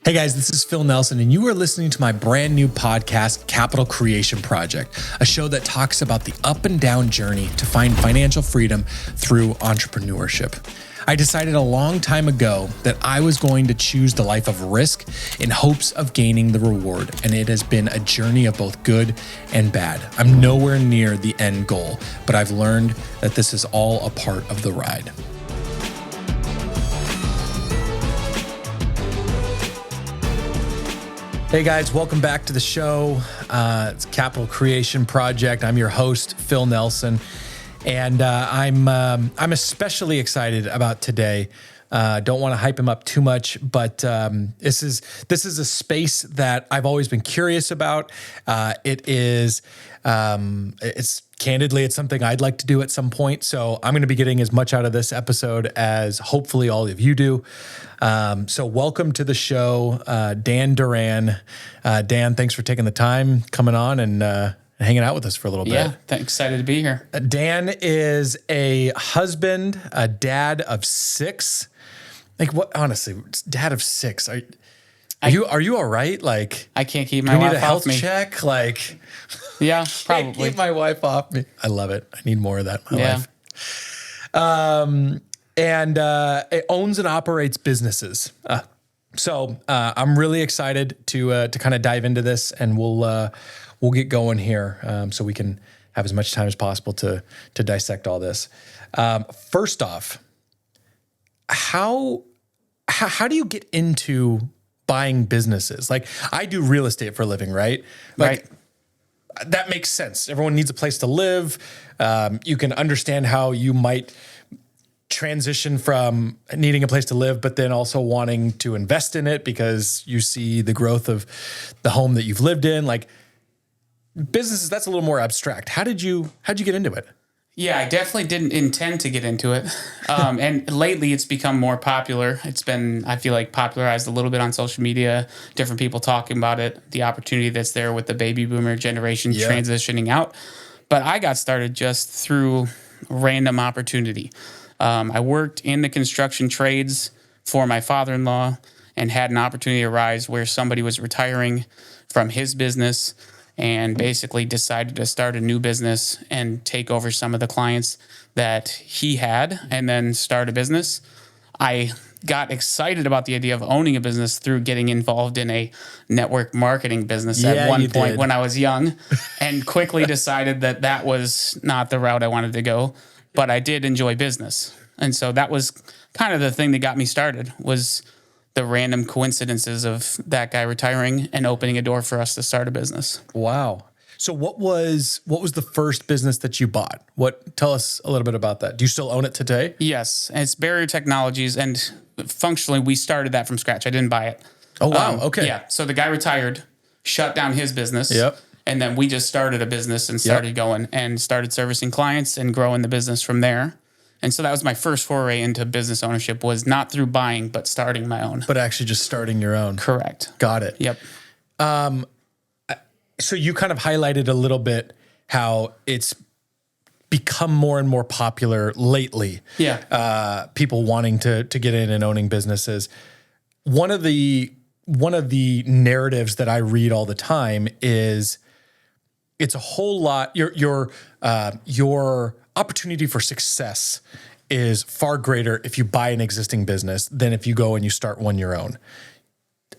Hey guys, this is Phil Nelson, and you are listening to my brand new podcast, Capital Creation Project, a show that talks about the up and down journey to find financial freedom through entrepreneurship. I decided a long time ago that I was going to choose the life of risk in hopes of gaining the reward, and it has been a journey of both good and bad. I'm nowhere near the end goal, but I've learned that this is all a part of the ride. Hey guys, welcome back to the show. It's Capital Creation Project. I'm your host, Phil Nelson, and I'm especially excited about today. Don't want to hype him up too much, but this is a space that I've always been curious about. It's something I'd like to do at some point. So I'm going to be getting as much out of this episode as hopefully all of you do. So welcome to the show, Dan Duran. Dan, thanks for taking the time, coming on and hanging out with us for a little bit. Yeah, excited to be here. Dan is a husband, a dad of 6. Like what? Honestly, dad of 6. Are you all right? Like I can't keep my wife off me. You need a health check? Like yeah, probably. Can't keep my wife off me. I love it. I need more of that in my life. And it owns and operates businesses. So I'm really excited to kind of dive into this, and we'll get going here so we can have as much time as possible to dissect all this. First off, how do you get into buying businesses? Like I do real estate for a living, right? Like, right. That makes sense. Everyone needs a place to live. You can understand how you might transition from needing a place to live, but then also wanting to invest in it because you see the growth of the home that you've lived in. Like businesses, that's a little more abstract. How'd you get into it? Yeah, I definitely didn't intend to get into it. And lately it's become more popular. It's been, I feel like, popularized a little bit on social media, different people talking about it, the opportunity that's there with the baby boomer generation transitioning out. But I got started just through random opportunity. I worked in the construction trades for my father-in-law and had an opportunity arise where somebody was retiring from his business and basically decided to start a new business and take over some of the clients that he had and then start a business. I got excited about the idea of owning a business through getting involved in a network marketing business at one point when I was young and quickly decided that that was not the route I wanted to go, but I did enjoy business. And so that was kind of the thing that got me started was the random coincidences of that guy retiring and opening a door for us to start a business. Wow. So what was the first business that you bought? Tell us a little bit about that. Do you still own it today? Yes. It's Barrier Technologies, and functionally we started that from scratch. I didn't buy it. Oh, wow. Okay. Yeah. So the guy retired, shut down his business. Yep. And then we just started a business and started going and started servicing clients and growing the business from there. And so that was my first foray into business ownership, was not through buying, but starting my own. But actually just starting your own. Correct. Got it. Yep. So you kind of highlighted a little bit how it's become more and more popular lately. Yeah. People wanting to get in and owning businesses. One of the narratives that I read all the time is it's a whole lot. Your opportunity for success is far greater if you buy an existing business than if you go and you start one your own.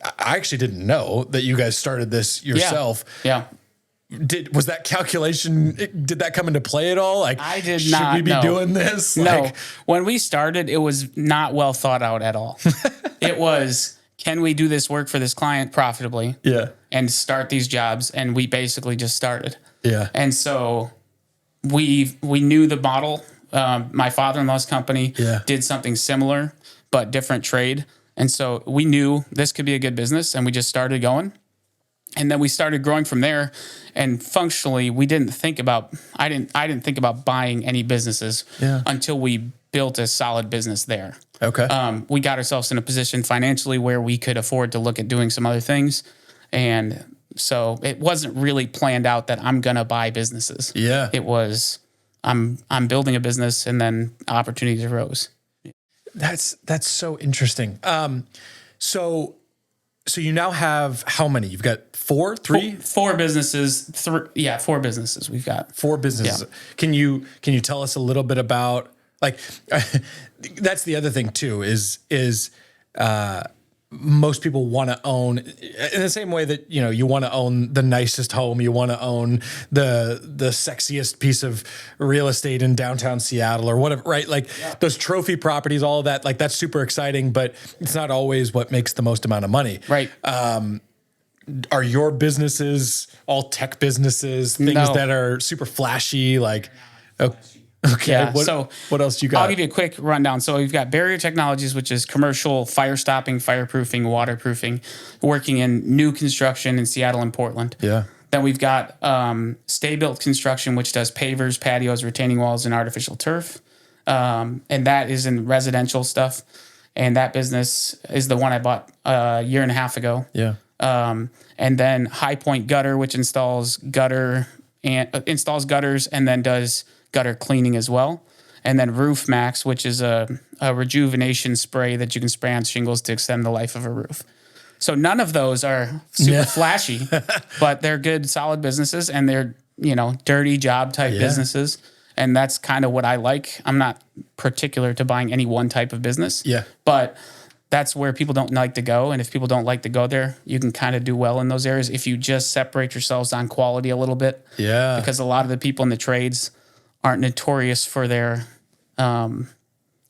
I actually didn't know that you guys started this yourself. Yeah. Was that calculation, did that come into play at all? Like, I did not. Should we be doing this? No. When we started, it was not well thought out at all. It was, can we do this work for this client profitably? Yeah. And start these jobs? And we basically just started. Yeah. And so we knew the model. My father-in-law's company did something similar, but different trade. And so we knew this could be a good business, and we just started going. And then we started growing from there. And functionally, I didn't think about buying any businesses until we built a solid business there. Okay. We got ourselves in a position financially where we could afford to look at doing some other things. And so it wasn't really planned out that I'm going to buy businesses. Yeah. It was, I'm building a business, and then opportunities arose. That's so interesting. So So you now have how many? You've got three? Four businesses. Four businesses we've got. Four businesses. Yeah. Can you tell us a little bit about, like, that's the other thing too, is most people want to own, in the same way that, you want to own the nicest home, you want to own the sexiest piece of real estate in downtown Seattle or whatever, right? Like those trophy properties, all of that, like that's super exciting, but it's not always what makes the most amount of money. Right. Are your businesses all tech businesses, things that are super flashy? Like, okay. Yeah. What else you got? I'll give you a quick rundown. So we've got Barrier Technologies, which is commercial fire stopping, fireproofing, waterproofing, working in new construction in Seattle and Portland. Yeah. Then we've got Stay Built Construction, which does pavers, patios, retaining walls, and artificial turf. And that is in residential stuff. And that business is the one I bought a year and a half ago. Yeah. And then High Point Gutter, which installs gutters and then does gutter cleaning as well. And then Roof Max, which is a rejuvenation spray that you can spray on shingles to extend the life of a roof. So none of those are super flashy, but they're good, solid businesses, and they're, dirty job type businesses. And that's kind of what I like. I'm not particular to buying any one type of business. Yeah. But that's where people don't like to go. And if people don't like to go there, you can kind of do well in those areas if you just separate yourselves on quality a little bit. Yeah. Because a lot of the people in the trades aren't notorious for their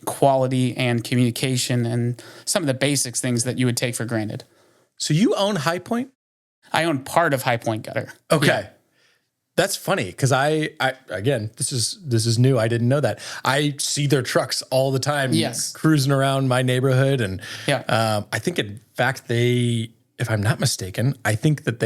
quality and communication and some of the basics things that you would take for granted. So you own High Point? I own part of High Point Gutter. Okay. Yeah. That's funny because I again, this is new. I didn't know that. I see their trucks all the time cruising around my neighborhood. And I think in fact if I'm not mistaken, I think that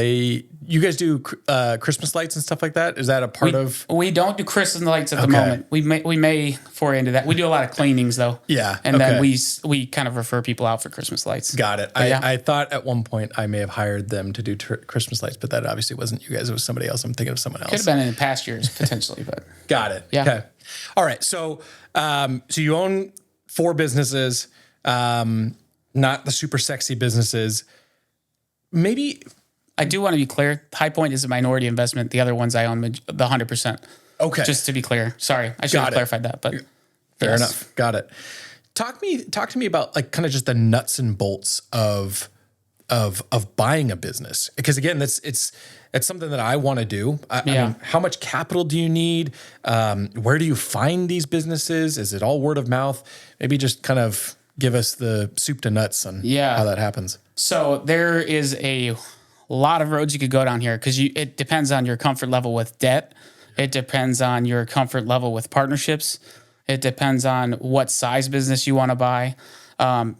you guys do Christmas lights and stuff like that. Is that a part of? We don't do Christmas lights at the moment. We may foray into that. We do a lot of cleanings though. Yeah. And then we kind of refer people out for Christmas lights. Got it. I thought at one point I may have hired them to do Christmas lights, but that obviously wasn't you guys. It was somebody else. I'm thinking of someone else. Could have been in past years potentially, but. Got it. Yeah. Okay. All right. So you own 4 businesses, not the super sexy businesses. Maybe I do want to be clear. High Point is a minority investment. The other ones I own the 100%. Okay. Just to be clear. Sorry, I should have clarified that. But fair enough. Got it. Talk to me about like kind of just the nuts and bolts of buying a business, because again, it's something that I want to do. I mean, how much capital do you need? Where do you find these businesses? Is it all word of mouth? Maybe just kind of give us the soup to nuts on how that happens. So there is a lot of roads you could go down here because it depends on your comfort level with debt. It depends on your comfort level with partnerships. It depends on what size business you want to buy.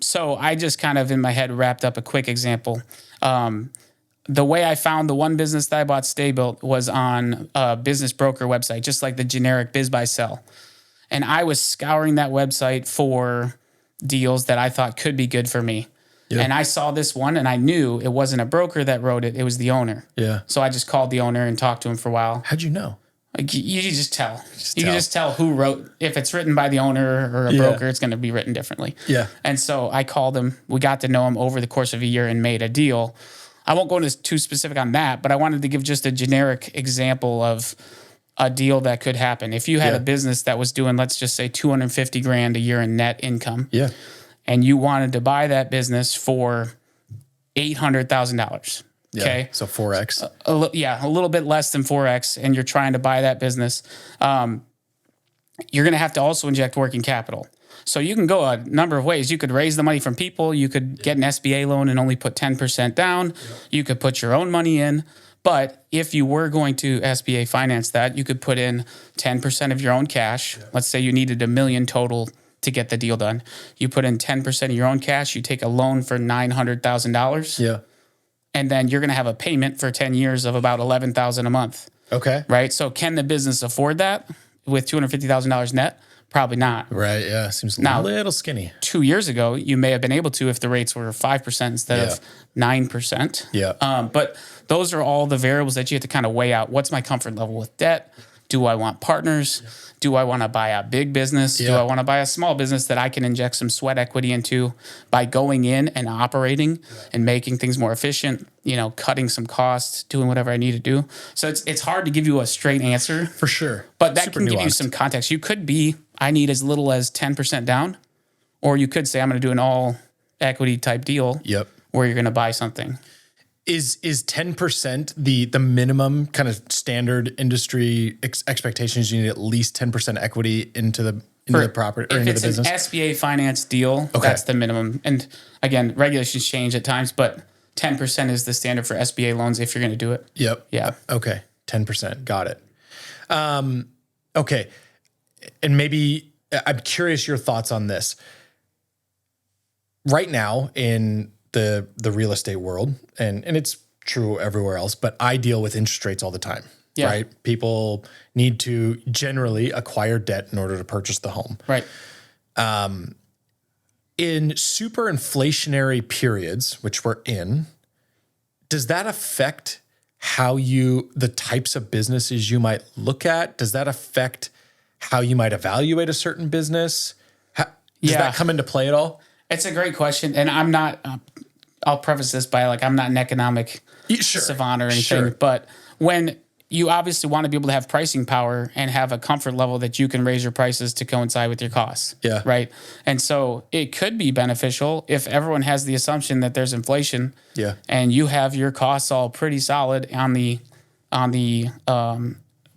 So I just kind of in my head wrapped up a quick example. The way I found the one business that I bought, Stay Built, was on a business broker website, just like the generic Biz Buy Sell. And I was scouring that website for deals that I thought could be good for me. Yeah. And I saw this one and I knew it wasn't a broker that wrote it. It was the owner. Yeah. So I just called the owner and talked to him for a while. How'd you know? Like you just tell. You can just tell who wrote. If it's written by the owner or a broker, it's going to be written differently. Yeah. And so I called him. We got to know him over the course of a year and made a deal. I won't go into too specific on that, but I wanted to give just a generic example of a deal that could happen. If you had a business that was doing, let's just say $250,000 a year in net income. Yeah. And you wanted to buy that business for $800,000. Okay. So 4X. A little bit less than 4X. And you're trying to buy that business. You're going to have to also inject working capital. So you can go a number of ways. You could raise the money from people. You could get an SBA loan and only put 10% down. Yeah. You could put your own money in. But if you were going to SBA finance that, you could put in 10% of your own cash. Yeah. Let's say you needed $1 million total to get the deal done. You put in 10% of your own cash. You take a loan for $900,000. Yeah. And then you're going to have a payment for 10 years of about $11,000 a month. Okay. Right? So can the business afford that with $250,000 net? Probably not. Right, yeah. Seems a little skinny. 2 years ago, you may have been able to if the rates were 5% instead of 9%. Yeah. But those are all the variables that you have to kind of weigh out. What's my comfort level with debt? Do I want partners? Do I want to buy a big business? Do I want to buy a small business that I can inject some sweat equity into by going in and operating and making things more efficient, cutting some costs, doing whatever I need to do? So it's hard to give you a straight answer. For sure. But that Super can give you nuanced. some context. You could be, I need as little as 10% down, or you could say, I'm going to do an all equity type deal where you're going to buy something. Is 10% the minimum kind of standard industry expectations? You need at least 10% equity into the property or into the business. If it's an SBA finance deal, that's the minimum. And again, regulations change at times, but 10% is the standard for SBA loans if you're going to do it. Yep. Yeah. Okay. 10%. Got it. Okay. And maybe I'm curious your thoughts on this. Right now in the real estate world, and it's true everywhere else, but I deal with interest rates all the time, right? People need to generally acquire debt in order to purchase the home. Right. In super inflationary periods, which we're in, does that affect the types of businesses you might look at? Does that affect how you might evaluate a certain business? Does that come into play at all? It's a great question. And I'm not, I'll preface this by I'm not an economic savant or anything, but when you obviously want to be able to have pricing power and have a comfort level that you can raise your prices to coincide with your costs. Yeah. Right. And so it could be beneficial if everyone has the assumption that there's inflation. Yeah. And you have your costs all pretty solid on the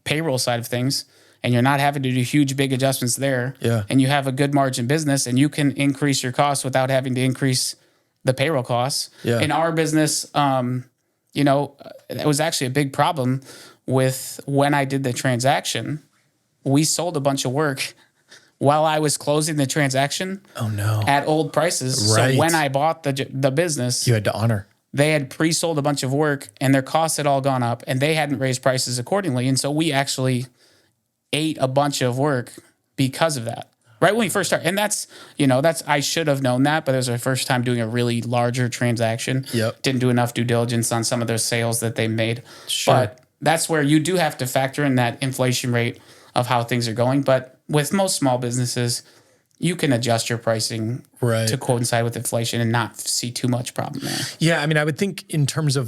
payroll side of things, and you're not having to do huge, big adjustments there. Yeah. And you have a good margin business, and you can increase your costs without having to increase the payroll costs. Yeah. In our business, it was actually a big problem with when I did the transaction. We sold a bunch of work while I was closing the transaction. Oh no! At old prices. Right. So when I bought the business, you had to honor. They had pre-sold a bunch of work, and their costs had all gone up, and they hadn't raised prices accordingly. And so we actually ate a bunch of work because of that. Right when we first started. And that's I should have known that, but it was our first time doing a really larger transaction. Yep. Didn't do enough due diligence on some of those sales that they made. Sure. But that's where you do have to factor in that inflation rate of how things are going. But with most small businesses, you can adjust your pricing to coincide with inflation and not see too much problem there. Yeah, I mean, I would think in terms of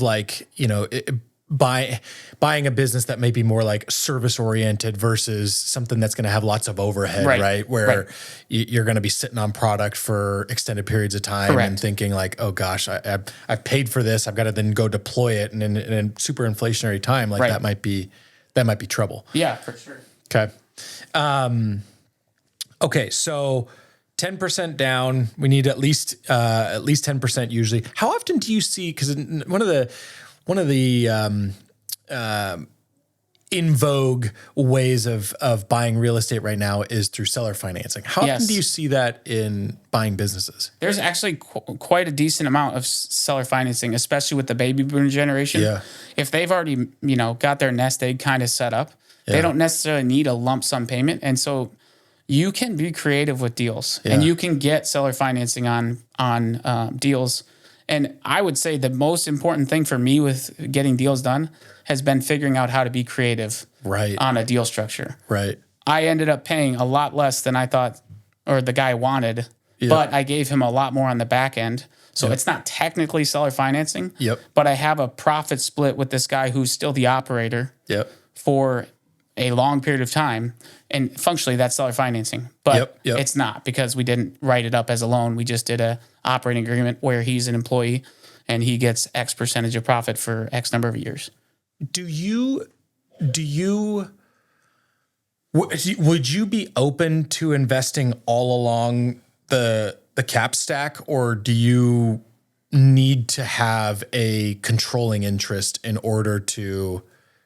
buying a business that may be more like service oriented versus something that's going to have lots of overhead, right? Where you're going to be sitting on product for extended periods of time and thinking oh gosh, I've paid for this. I've got to then go deploy it. And in a super inflationary time, that might be trouble. Yeah, for sure. Okay. Okay. So 10% down, we need at least 10% usually. How often do you see, because one of the in vogue ways of buying real estate right now is through seller financing. How often do you see that in buying businesses? There's actually quite a decent amount of seller financing, especially with the baby boomer generation. Yeah. If they've already, got their nest egg kind of set up, they don't necessarily need a lump sum payment. And so you can be creative with deals and you can get seller financing on deals. And I would say the most important thing for me with getting deals done has been figuring out how to be creative on a deal structure. Right. I ended up paying a lot less than I thought or the guy wanted, but I gave him a lot more on the back end. So it's not technically seller financing, but I have a profit split with this guy who's still the operator for a long period of time. And functionally, that's seller financing. But it's not, because we didn't write it up as a loan. We just did a operating agreement where he's an employee and he gets X percentage of profit for X number of years. Would you be open to investing all along the cap stack, or do you need to have a controlling interest in order to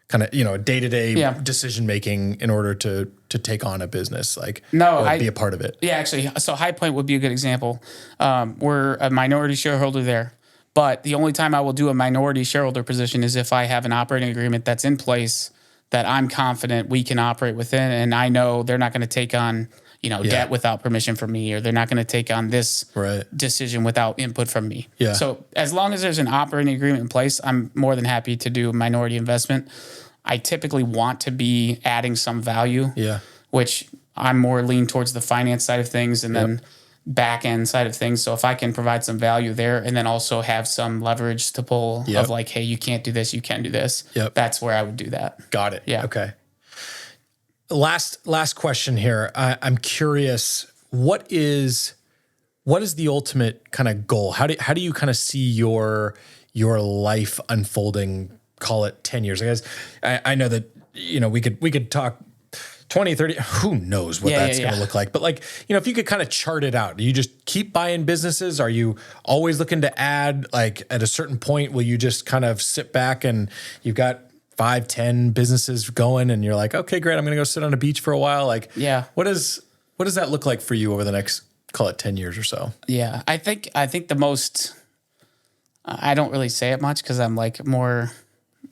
kind of, day-to-day decision making in order to take on a business, or be a part of it? Yeah, actually. So High Point would be a good example. We're a minority shareholder there, but the only time I will do a minority shareholder position is if I have an operating agreement that's in place that I'm confident we can operate within, and I know they're not going to take on debt without permission from me, or they're not going to take on this decision without input from me. Yeah. So as long as there's an operating agreement in place, I'm more than happy to do minority investment. I typically want to be adding some value. Yeah. Which I'm more lean towards the finance side of things and then back end side of things. So if I can provide some value there and then also have some leverage to pull of like, hey, you can't do this, you can do this. That's where I would do that. Got it. Yeah. Okay. Last question here. I'm curious, what is the ultimate kind of goal? How do you kind of see your life unfolding, call it 10 years? I guess I know that, we could talk 20, 30, who knows what that's going to look like. But like, if you could kind of chart it out, do you just keep buying businesses? Are you always looking to add? Like at a certain point, will you just kind of sit back and you've got 5, 10 businesses going and you're like, okay, great, I'm going to go sit on a beach for a while. Like, what does that look like for you over the next, call it 10 years or so? Yeah. I think the most, I don't really say it much because I'm like more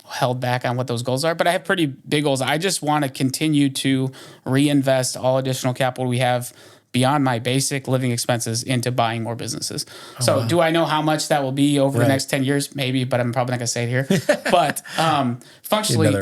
held back on what those goals are, but I have pretty big goals. I just want to continue to reinvest all additional capital we have beyond my basic living expenses into buying more businesses. So do I know how much that will be over the next 10 years? Maybe, but I'm probably not going to say it here. But functionally,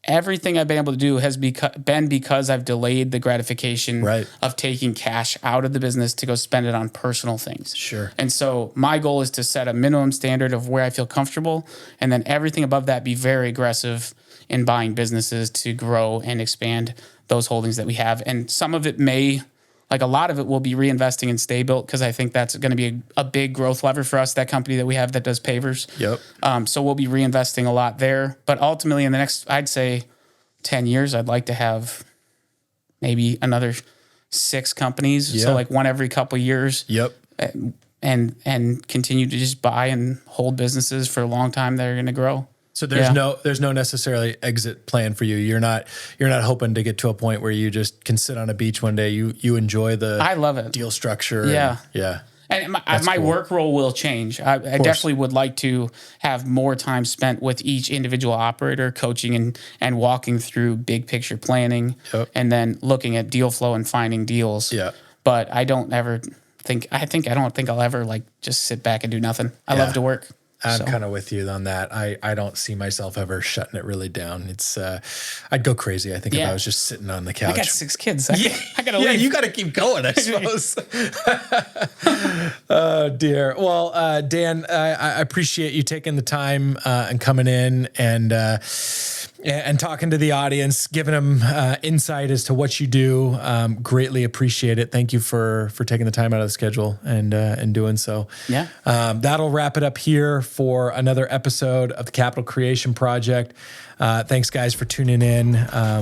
everything I've been able to do has been because I've delayed the gratification of taking cash out of the business to go spend it on personal things. Sure. And so my goal is to set a minimum standard of where I feel comfortable, and then everything above that be very aggressive in buying businesses to grow and expand those holdings that we have. And some of it a lot of it will be reinvesting in Stay Built because I think that's going to be a big growth lever for us, that company that we have that does pavers. So we'll be reinvesting a lot there. But ultimately in the next, I'd say 10 years, I'd like to have maybe another 6 companies. So like one every couple of years. And continue to just buy and hold businesses for a long time that are going to grow. So there's no necessarily exit plan for you. You're not hoping to get to a point where you just can sit on a beach one day. You enjoy I love it. Deal structure. And my cool. Work role will change. I definitely would like to have more time spent with each individual operator, coaching and walking through big picture planning, and then looking at deal flow and finding deals. But I don't think I'll ever like just sit back and do nothing. I love to work. I'm kind of with you on that. I don't see myself ever shutting it really down. It's I'd go crazy, I think, if I was just sitting on the couch. I got 6 kids. I gotta leave. You gotta keep going, I suppose. Oh dear. Well, Dan, I appreciate you taking the time and coming in and talking to the audience, giving them insight as to what you do. Greatly appreciate it. Thank you for taking the time out of the schedule and doing so. That'll wrap it up here for another episode of the Capital Creation Project. Thanks, guys, for tuning in.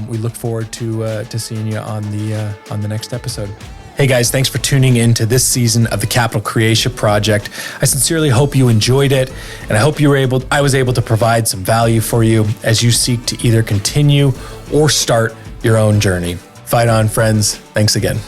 We look forward to seeing you on the next episode. Hey guys, thanks for tuning in to this season of the Capital Creation Project. I sincerely hope you enjoyed it, and I hope I was able to provide some value for you as you seek to either continue or start your own journey. Fight on, friends. Thanks again.